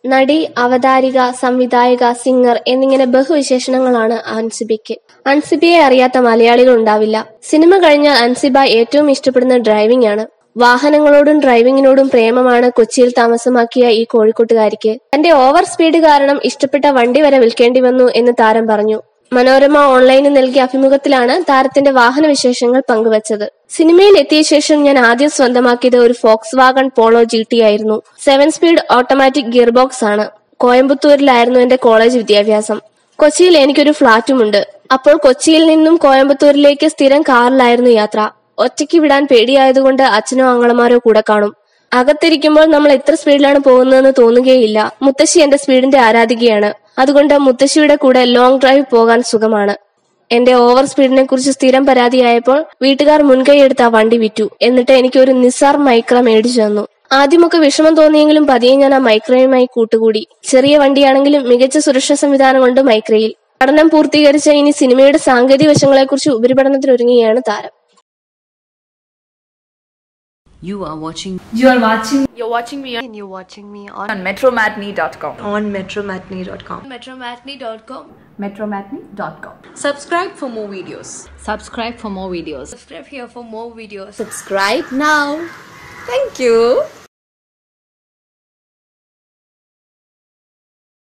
നടി, അവതാരിക, സംവിധായിക, സിംഗർ എന്നിങ്ങനെ ബഹുവിശേഷണങ്ങളാണ് അൻസിബയ്ക്ക്. അൻസിബയെ അറിയാത്ത മലയാളികൾ ഉണ്ടാവില്ല. സിനിമ കഴിഞ്ഞാൽ അൻസിബ ഏറ്റവും ഇഷ്ടപ്പെടുന്ന ഡ്രൈവിംഗ് ആണ്. വാഹനങ്ങളോടും ഡ്രൈവിംഗിനോടും പ്രേമമാണ് കൊച്ചിയിൽ താമസമാക്കിയ ഈ കോഴിക്കോട്ടുകാരിക്ക്. തന്റെ ഓവർ സ്പീഡ് കാരണം ഇഷ്ടപ്പെട്ട വണ്ടി വരെ വിൽക്കേണ്ടി വന്നു എന്ന് താരം പറഞ്ഞു. മനോരമ ഓൺലൈനിൽ നൽകിയ അഭിമുഖത്തിലാണ് താരത്തിന്റെ വാഹനവിശേഷങ്ങൾ പങ്കുവച്ചത്. സിനിമയിൽ എത്തിയ ശേഷം ഞാൻ ആദ്യം സ്വന്തമാക്കിയത് ഒരു ഫോക്സ് വാഗൺ പോളോ GT ആയിരുന്നു. 7 സ്പീഡ് ഓട്ടോമാറ്റിക് ഗിയർ ബോക്സ് ആണ്. കോയമ്പത്തൂരിലായിരുന്നു എന്റെ കോളേജ് വിദ്യാഭ്യാസം. കൊച്ചിയിൽ എനിക്കൊരു ഫ്ളാറ്റുമുണ്ട്. അപ്പോൾ കൊച്ചിയിൽ നിന്നും കോയമ്പത്തൂരിലേക്ക് സ്ഥിരം കാറിലായിരുന്നു യാത്ര. ഒറ്റയ്ക്ക് വിടാൻ പേടിയായതുകൊണ്ട് അച്ഛനോ ആങ്ങളമാരോ കൂടെ കാണും. അകത്തിരിക്കുമ്പോൾ നമ്മൾ എത്ര സ്പീഡിലാണ് പോകുന്നതെന്ന് തോന്നുകയില്ല. മുത്തശ്ശി എന്റെ സ്പീഡിന്റെ ആരാധികയാണ്. അതുകൊണ്ട് മുത്തശ്ശിയുടെ കൂടെ ലോങ് ഡ്രൈവ് പോകാൻ സുഖമാണ്. എന്റെ ഓവർ സ്പീഡിനെ കുറിച്ച് സ്ഥിരം പരാതിയായപ്പോൾ വീട്ടുകാർ മുൻകൈയെടുത്ത് ആ വണ്ടി വിറ്റു. എന്നിട്ട് എനിക്ക് ഒരു നിസാർ മൈക്ര മേടിച്ചു തന്നു. ആദ്യമൊക്കെ വിഷമം തോന്നിയെങ്കിലും പതിയെ ഞാൻ ആ മൈക്രയുമായി കൂട്ടുകൂടി. ചെറിയ വണ്ടിയാണെങ്കിലും മികച്ച സുരക്ഷാ സംവിധാനമുണ്ട് മൈക്രയിൽ. പഠനം പൂർത്തീകരിച്ച ഇനി സിനിമയുടെ സാങ്കേതിക വശങ്ങളെക്കുറിച്ച് ഉപരിപഠനത്തിനൊരുങ്ങുകയാണ് താരം. You're watching me on metromatney.com. metromatney.com. Subscribe for more videos. Subscribe for more videos. Subscribe here for more videos. Subscribe now. Thank you.